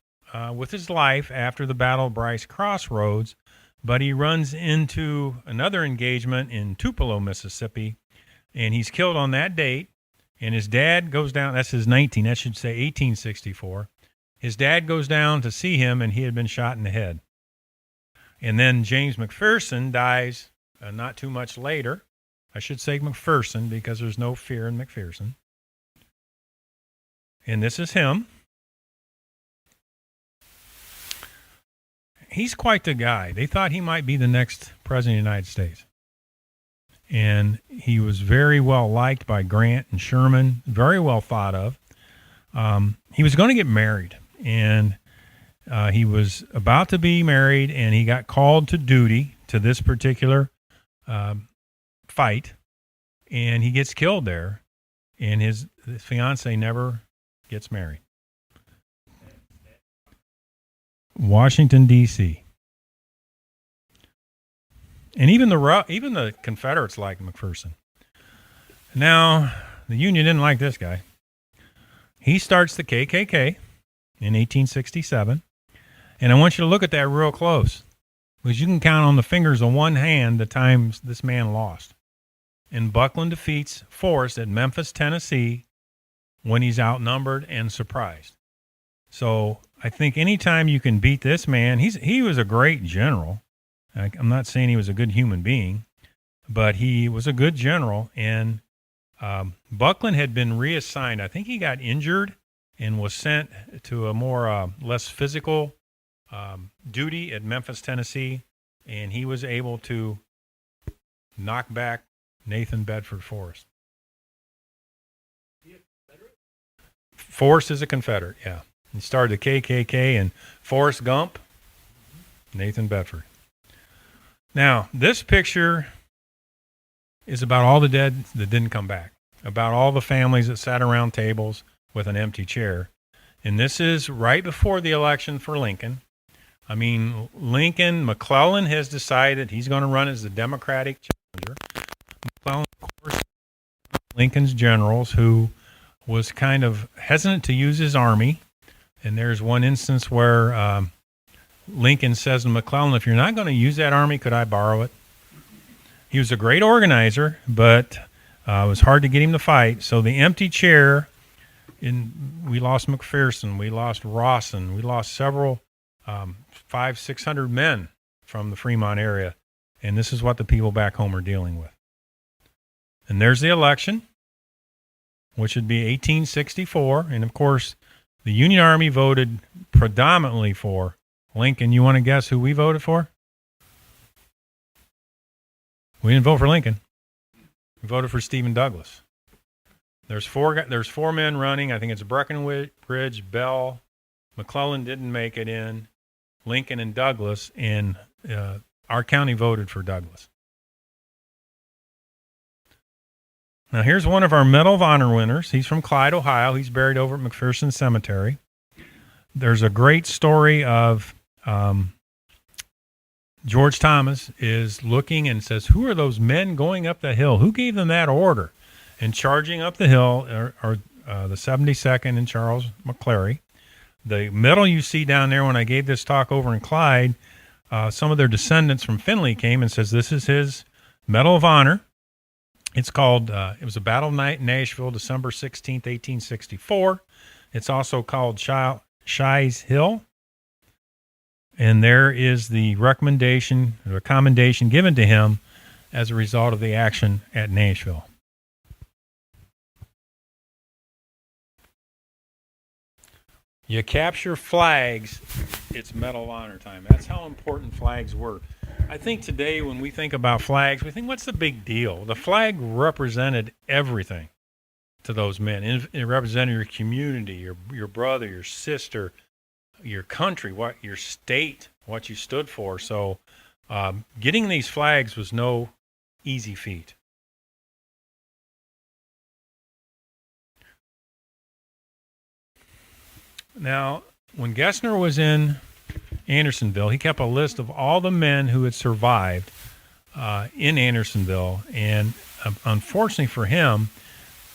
with his life after the Battle of Bryce Crossroads, but he runs into another engagement in Tupelo, Mississippi, and he's killed on that date. And his dad goes down, that should say 1864. His dad goes down to see him, and he had been shot in the head. And then James McPherson dies not too much later. I should say McPherson because there's no fear in McPherson. And this is him. He's quite the guy. They thought he might be the next president of the United States. And he was very well liked by Grant and Sherman, very well thought of. He was going to get married, and he was about to be married, and he got called to duty to this particular fight, and he gets killed there, and his fiance never gets married. Washington, D.C. And even the Confederates liked McPherson. Now, the Union didn't like this guy. He starts the KKK in 1867. And I want you to look at that real close, because you can count on the fingers of one hand the times this man lost. And Buckland defeats Forrest at Memphis, Tennessee, when he's outnumbered and surprised. So I think anytime you can beat this man, he was a great general. I'm not saying he was a good human being, but he was a good general. And Buckland had been reassigned. I think he got injured and was sent to a more less physical duty at Memphis, Tennessee, and he was able to knock back Nathan Bedford Forrest. Forrest is a Confederate, yeah. He started the KKK, and Forrest Gump, Nathan Bedford. Now, this picture is about all the dead that didn't come back, about all the families that sat around tables with an empty chair. And this is right before the election for Lincoln. I mean, McClellan has decided he's going to run as the Democratic challenger. McClellan, of course, Lincoln's generals, who was kind of hesitant to use his army. And there's one instance where Lincoln says to McClellan, if you're not going to use that army, could I borrow it? He was a great organizer, but it was hard to get him to fight. So the empty chair, we lost McPherson, we lost Rawson, we lost several 500-600 men from the Fremont area. And this is what the people back home are dealing with. And there's the election, which would be 1864. And, of course, the Union Army voted predominantly for Lincoln. You want to guess who we voted for? We didn't vote for Lincoln. We voted for Stephen Douglas. There's four men running. I think it's Breckinridge, Bell, McClellan didn't make it in, Lincoln and Douglas, and our county voted for Douglas. Now, here's one of our Medal of Honor winners. He's from Clyde, Ohio. He's buried over at McPherson Cemetery. There's a great story of George Thomas is looking and says, "Who are those men going up the hill? Who gave them that order?" And charging up the hill are the 72nd and Charles McClary. The medal you see down there when I gave this talk over in Clyde, some of their descendants from Findlay came and says this is his Medal of Honor. It's called, it was a battle night in Nashville, December 16th, 1864. It's also called Shies Hill. And there is the recommendation, or commendation given to him as a result of the action at Nashville. You capture flags, it's Medal of Honor time. That's how important flags were. I think today when we think about flags, we think, what's the big deal? The flag represented everything to those men. It represented your community, your brother, your sister, your country, your state, what you stood for. So getting these flags was no easy feat. Now, when Gessner was in Andersonville, he kept a list of all the men who had survived in Andersonville, and unfortunately for him,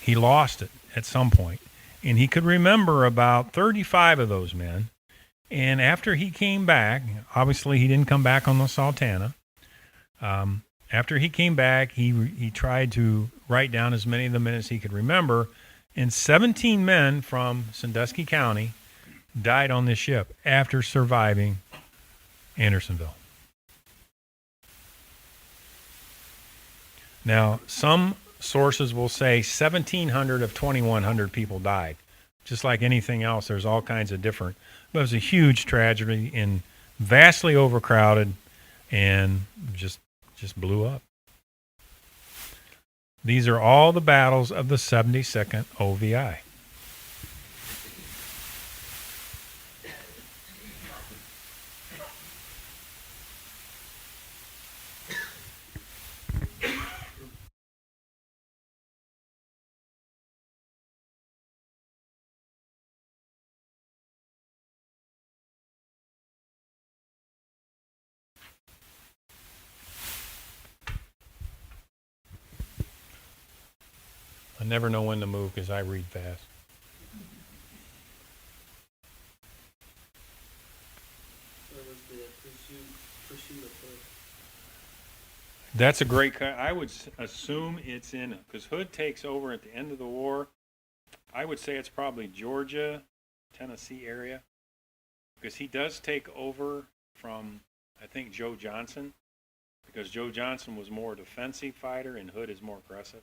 he lost it at some point. And he could remember about 35 of those men. And after he came back, obviously he didn't come back on the Sultana. After he came back, he tried to write down as many of the men as he could remember, and 17 men from Sandusky County died on this ship after surviving Andersonville. Now, some sources will say 1,700 of 2,100 people died. Just like anything else, there's all kinds of different. But it was a huge tragedy and vastly overcrowded and just blew up. These are all the battles of the 72nd OVI. I never know when to move because I read fast. That's a great cut. I would assume it's in, because Hood takes over at the end of the war. I would say it's probably Georgia, Tennessee area, because he does take over from, I think, Joe Johnson, because Joe Johnson was more a defensive fighter and Hood is more aggressive.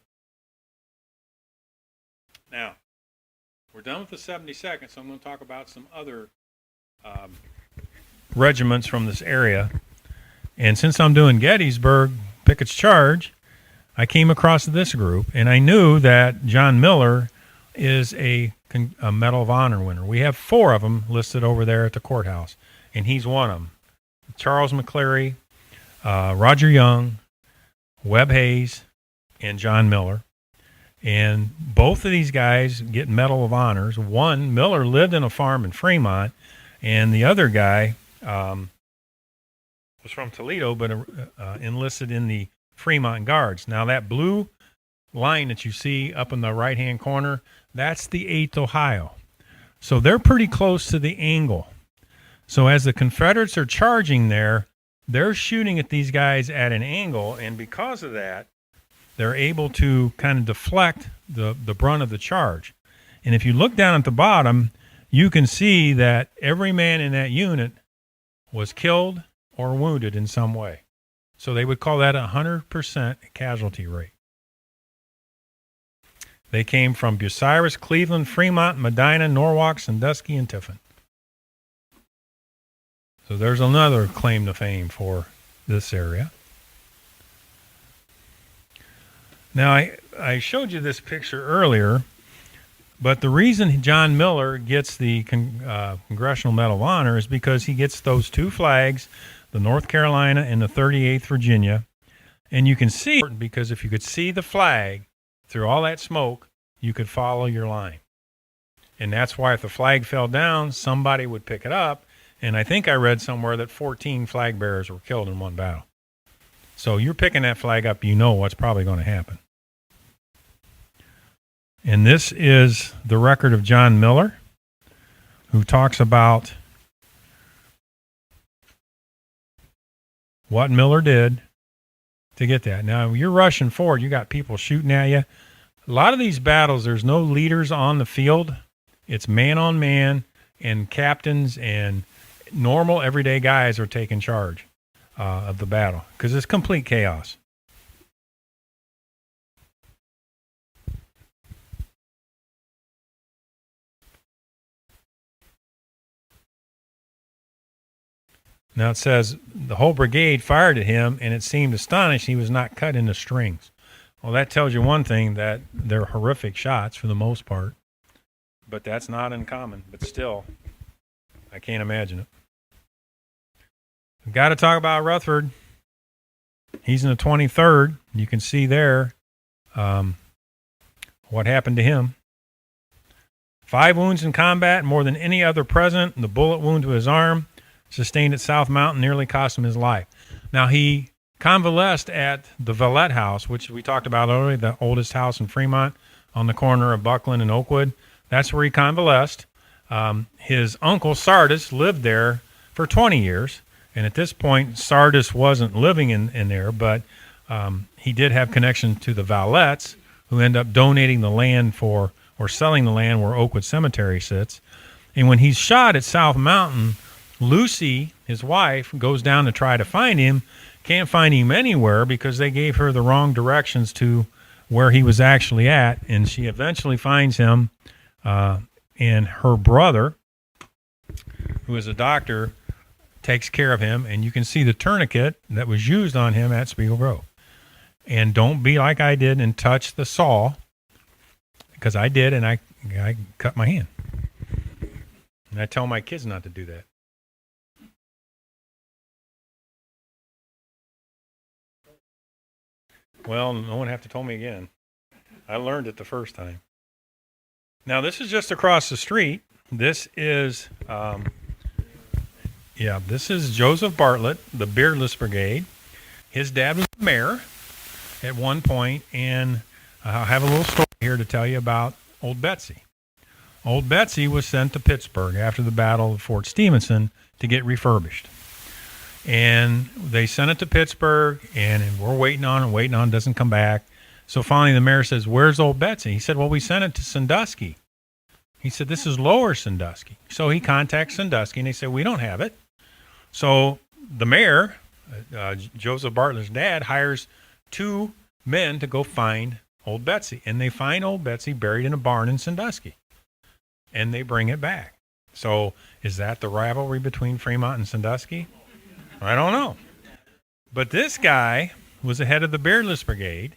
Now, we're done with the 72nd, so I'm going to talk about some other regiments from this area. And since I'm doing Gettysburg, Pickett's Charge, I came across this group, and I knew that John Miller is a Medal of Honor winner. We have 4 of them listed over there at the courthouse, and he's one of them. Charles McClary, Roger Young, Webb Hayes, and John Miller. And both of these guys get Medal of Honors. One, Miller, lived in a farm in Fremont, and the other guy was from Toledo, but enlisted in the Fremont Guards. Now, that blue line that you see up in the right-hand corner, that's the 8th Ohio. So they're pretty close to the angle. So as the Confederates are charging there, they're shooting at these guys at an angle, and because of that, they're able to kind of deflect the brunt of the charge. And if you look down at the bottom, you can see that every man in that unit was killed or wounded in some way. So they would call that a 100% casualty rate. They came from Bucyrus, Cleveland, Fremont, Medina, Norwalk, Sandusky, and Tiffin. So there's another claim to fame for this area. Now, I showed you this picture earlier, but the reason John Miller gets the Congressional Medal of Honor is because he gets those 2 flags, the North Carolina and the 38th Virginia. And you can see, because if you could see the flag through all that smoke, you could follow your line. And that's why if the flag fell down, somebody would pick it up And I think I read somewhere that 14 flag bearers were killed in one battle. So you're picking that flag up, you know what's probably going to happen. And this is the record of John Miller, who talks about what Miller did to get that. Now, you're rushing forward. You got people shooting at you. A lot of these battles, there's no leaders on the field. It's man on man, and captains and normal everyday guys are taking charge of the battle because it's complete chaos. Now it says the whole brigade fired at him, and it seemed astonished he was not cut into strings. Well, that tells you one thing, that they're horrific shots for the most part, but that's not uncommon. But still, I can't imagine it. We've got to talk about Rutherford. He's in the 23rd. You can see there what happened to him. 5 wounds in combat, more than any other present. The bullet wound to his arm, sustained at South Mountain, nearly cost him his life. Now, he convalesced at the Vallette House, which we talked about earlier, the oldest house in Fremont on the corner of Buckland and Oakwood. That's where he convalesced. His uncle, Sardis, lived there for 20 years. And at this point, Sardis wasn't living in there, but he did have connection to the Vallettes, who end up donating the land or selling the land where Oakwood Cemetery sits. And when he's shot at South Mountain, Lucy, his wife, goes down to try to find him, can't find him anywhere because they gave her the wrong directions to where he was actually at, and she eventually finds him, and her brother, who is a doctor, takes care of him, and you can see the tourniquet that was used on him at Spiegel Grove. And don't be like I did and touch the saw, because I did, and I cut my hand. And I tell my kids not to do that. Well, no one have to tell me again. I learned it the first time. Now, this is just across the street. This is, this is Joseph Bartlett, the Beardless Brigade. His dad was the mayor at one point, and I'll have a little story here to tell you about Old Betsy. Old Betsy was sent to Pittsburgh after the Battle of Fort Stevenson to get refurbished. And they sent it to Pittsburgh, and we're waiting on it, doesn't come back. So finally the mayor says, "Where's Old Betsy?" He said, "Well, we sent it to Sandusky." He said, "This is Lower Sandusky." So he contacts Sandusky, and they say, "We don't have it." So the mayor, Joseph Bartlett's dad, hires 2 men to go find Old Betsy. And they find Old Betsy buried in a barn in Sandusky. And they bring it back. So is that the rivalry between Fremont and Sandusky? I don't know. But this guy was the head of the Beardless Brigade.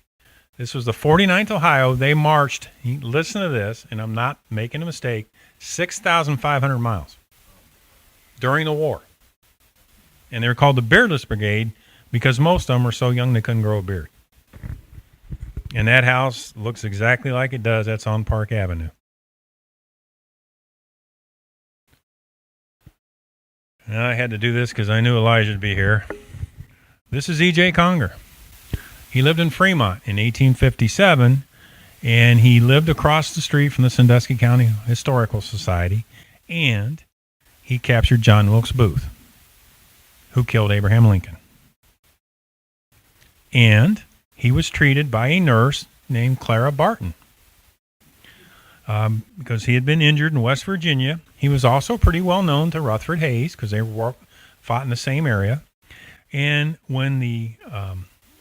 This was the 49th Ohio. They marched, listen to this, and I'm not making a mistake, 6,500 miles during the war. And they were called the Beardless Brigade because most of them were so young they couldn't grow a beard. And that house looks exactly like it does. That's on Park Avenue. And I had to do this because I knew Elijah would be here. This is E.J. Conger. He lived in Fremont in 1857, and he lived across the street from the Sandusky County Historical Society, and he captured John Wilkes Booth, who killed Abraham Lincoln. And he was treated by a nurse named Clara Barton because he had been injured in West Virginia. He was also pretty well known to Rutherford Hayes because they fought in the same area. And when the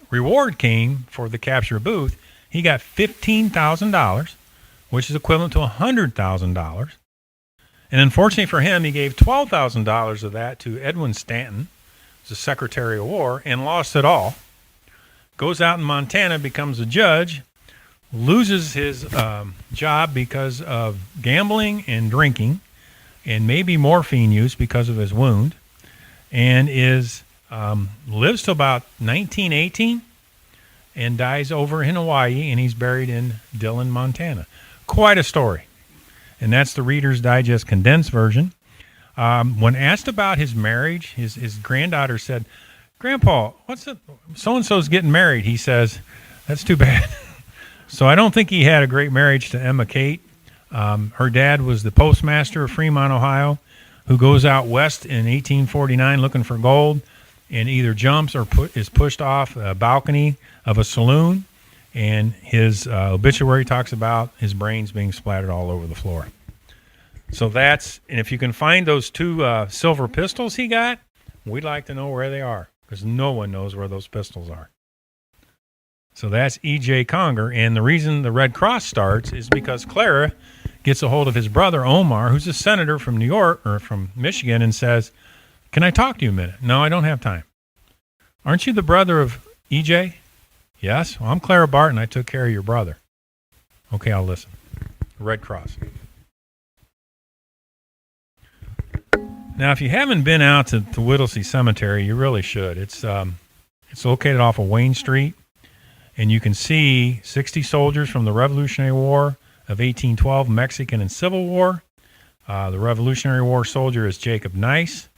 reward came for the capture of Booth, he got $15,000, which is equivalent to $100,000. And unfortunately for him, he gave $12,000 of that to Edwin Stanton, the Secretary of War, and lost it all. Goes out in Montana, becomes a judge, loses his job because of gambling and drinking, and maybe morphine use because of his wound, and lives till about 1918 and dies over in Hawaii, and he's buried in Dillon, Montana. Quite a story. And that's the Reader's Digest condensed version. When asked about his marriage, his granddaughter said, "Grandpa, what's it? So-and-so's getting married." He says, "That's too bad." So I don't think he had a great marriage to Emma Kate. Her dad was the postmaster of Fremont, Ohio, who goes out west in 1849 looking for gold and either jumps or is pushed off a balcony of a saloon. And his obituary talks about his brains being splattered all over the floor. So and if you can find those two silver pistols he got, we'd like to know where they are, because no one knows where those pistols are. So that's E.J. Conger, and the reason the Red Cross starts is because Clara gets a hold of his brother, Omar, who's a senator from New York, or from Michigan, and says, "Can I talk to you a minute?" "No, I don't have time." "Aren't you the brother of E.J.?" "Yes." "Well, I'm Clara Barton. I took care of your brother." "Okay, I'll listen." Red Cross. Now, if you haven't been out to Whittlesey Cemetery, you really should. It's located off of Wayne Street, and you can see 60 soldiers from the Revolutionary War of 1812, Mexican and Civil War. The Revolutionary War soldier is Jacob Nice.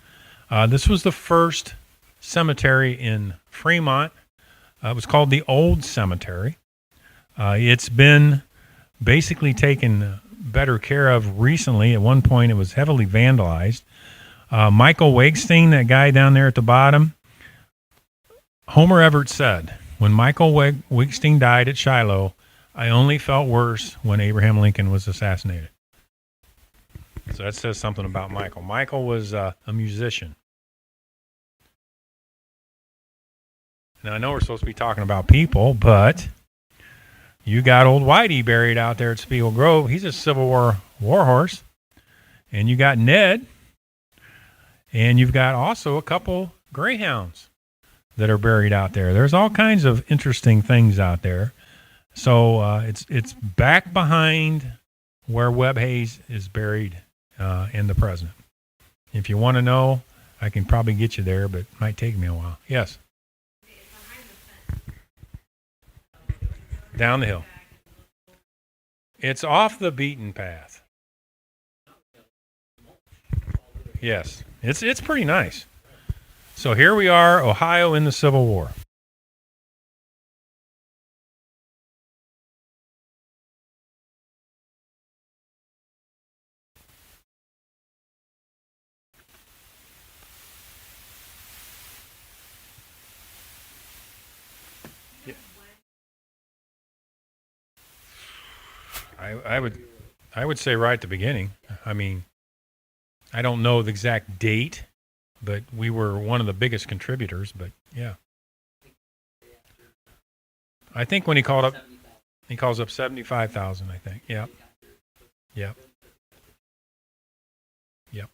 This was the first cemetery in Fremont. It was called the Old Cemetery. It's been basically taken better care of recently. At one point, it was heavily vandalized. Michael Wagstein, that guy down there at the bottom, Homer Everett said, "When Michael Wagstein died at Shiloh, I only felt worse when Abraham Lincoln was assassinated." So that says something about Michael. Michael was a musician. Now, I know we're supposed to be talking about people, but you got old Whitey buried out there at Spiegel Grove. He's a Civil War warhorse. And you got Ned. And you've got also a couple greyhounds that are buried out there. There's all kinds of interesting things out there. So it's back behind where Webb Hayes is buried in the present. If you want to know, I can probably get you there, but it might take me a while. Yes? Down the hill. It's off the beaten path. Yes, it's pretty nice. So here we are, Ohio in the Civil War. Yeah. I would say right at the beginning. I mean, I don't know the exact date, but we were one of the biggest contributors. But yeah, I think when he calls up 75,000. I think. Yep. Yep. Yep.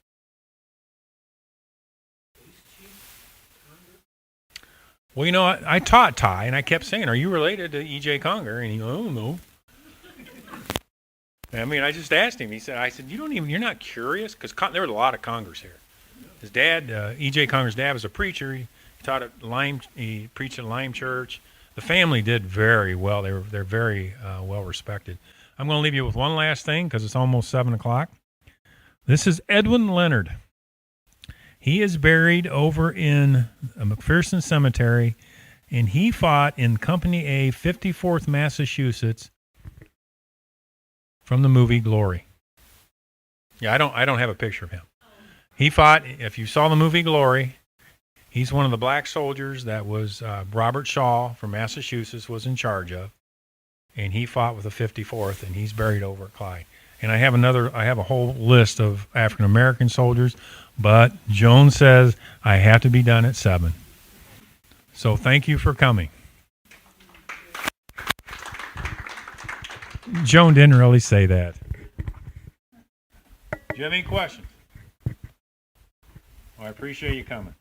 Well, you know, I taught Ty, and I kept saying, "Are you related to E.J. Conger?" And he goes, "Oh no." I mean, I just asked him. I said, you're not curious? Because there were a lot of Congers here. His dad, E.J. Conger's dad, was a preacher. He taught at Lime. He preached at Lime Church. The family did very well. They're very well respected. I'm going to leave you with one last thing because it's almost 7 o'clock. This is Edwin Leonard. He is buried over in McPherson Cemetery, and he fought in Company A, 54th Massachusetts, from the movie Glory. Yeah, I don't have a picture of him. He fought, if you saw the movie Glory, he's one of the black soldiers that was Robert Shaw from Massachusetts was in charge of, and he fought with the 54th, and he's buried over at Clyde. And I have a whole list of African American soldiers, but Joan says I have to be done at 7. So thank you for coming. Joan didn't really say that. Do you have any questions? Well, I appreciate you coming.